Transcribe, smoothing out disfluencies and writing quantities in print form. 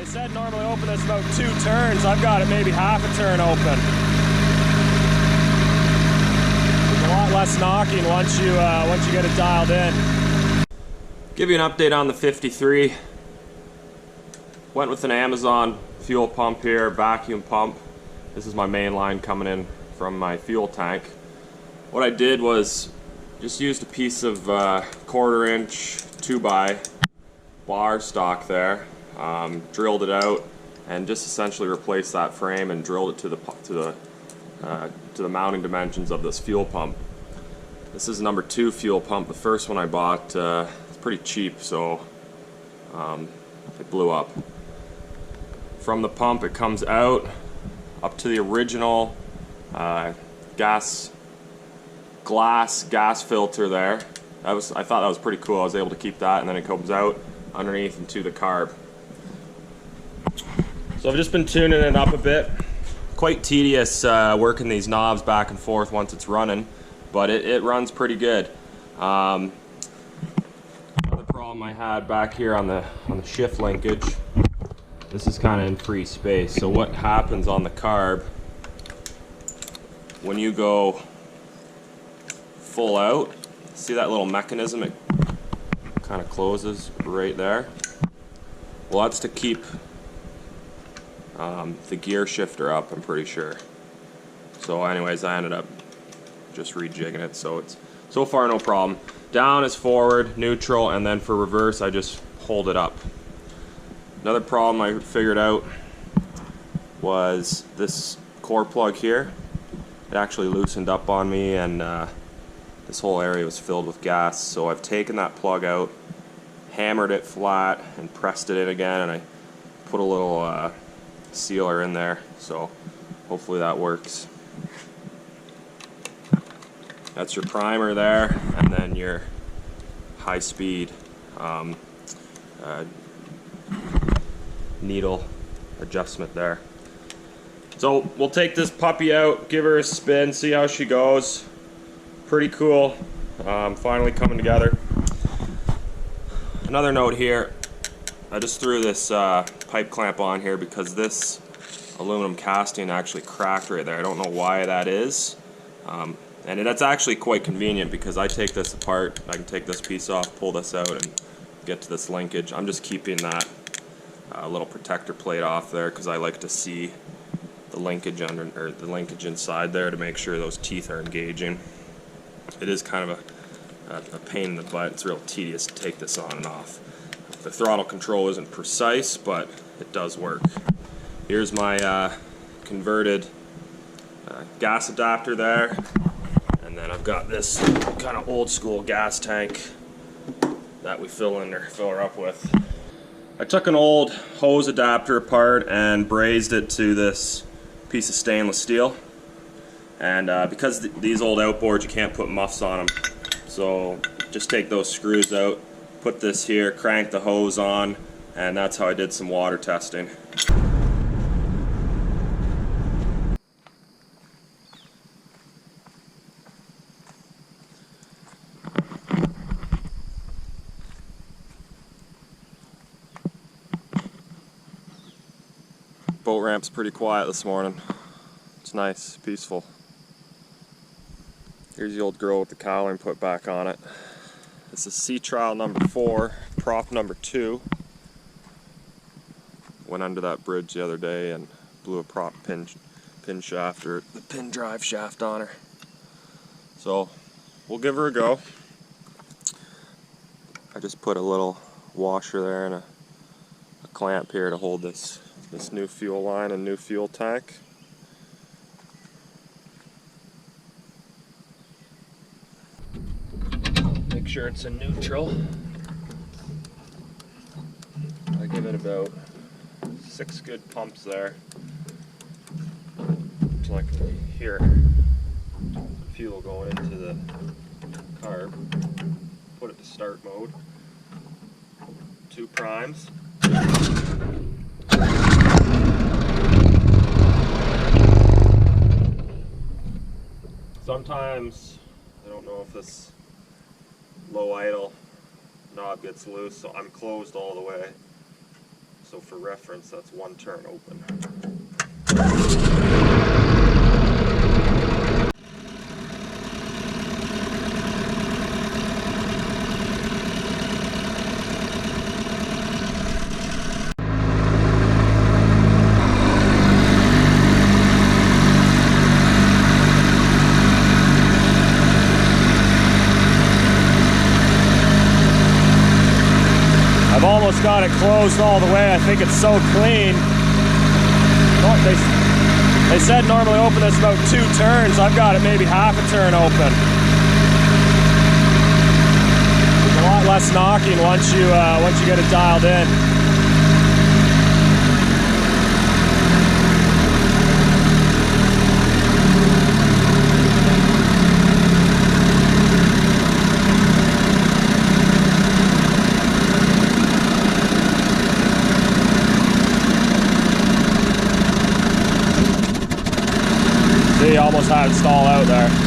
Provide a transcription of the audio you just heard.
said normally open this about 2 turns. I've got it maybe half a turn open. There's a lot less knocking once you get it dialed in. Give you an update on the 53. Went with an Amazon fuel pump here, vacuum pump. This is my main line coming in from my fuel tank. What I did was just used a piece of 1/4 inch 2x bar stock there, drilled it out, and just essentially replaced that frame and drilled it to the mounting dimensions of this fuel pump. This is number 2 fuel pump. The first one I bought, it's pretty cheap, so it blew up. From the pump, it comes out up to the original glass gas filter there. I thought that was pretty cool. I was able to keep that, and then it comes out underneath into the carb. So I've just been tuning it up a bit. Quite tedious working these knobs back and forth once it's running, but it runs pretty good. Another problem I had back here on the shift linkage, this is kind of in free space. So what happens on the carb when you go full out, see that little mechanism? It kind of closes right there. Well, that's to keep the gear shifter up, I'm pretty sure. So anyways, I ended up just rejigging it, so it's so far no problem. Down is forward, neutral, and then for reverse I just hold it up. Another problem I figured out was this core plug here. It actually loosened up on me, and this whole area was filled with gas, so I've taken that plug out, hammered it flat, and pressed it in again, and I put a little sealer in there, so hopefully that works. That's your primer there, and then your high speed needle adjustment there. So we'll take this puppy out, give her a spin, see how she goes. Pretty cool, finally coming together. Another note here, I just threw this pipe clamp on here because this aluminum casting actually cracked right there. I don't know why that is, and that's actually quite convenient because I take this apart, I can take this piece off, pull this out, and get to this linkage. I'm just keeping that little protector plate off there because I like to see the linkage inside there to make sure those teeth are engaging. It is kind of a pain in the butt. It's real tedious to take this on and off. The throttle control isn't precise, but it does work. Here's my converted gas adapter there, and then I've got this kind of old school gas tank that we fill her up with. I took an old hose adapter apart and brazed it to this piece of stainless steel, and because these old outboards you can't put muffs on them, so just take those screws out, put this here, crank the hose on, and that's how I did some water testing. Boat ramp's pretty quiet this morning. It's nice, peaceful. Here's the old girl with the cowling put back on it. This is sea trial number 4, prop number 2. Went under that bridge the other day and blew a prop pin shaft, or the pin drive shaft, on her. So we'll give her a go. I just put a little washer there and a clamp here to hold this new fuel line and new fuel tank. Make sure it's in neutral. I give it about 6 good pumps there until I can hear fuel going into the carb. Put it to start mode. 2 primes. Sometimes, I don't know if this low idle knob gets loose, so I'm closed all the way. So for reference, that's 1 turn open. I've almost got it closed all the way. I think it's so clean. They said normally open this about 2 turns. I've got it maybe half a turn open. There's a lot less knocking once you get it dialed in. See, you almost had it stall out there.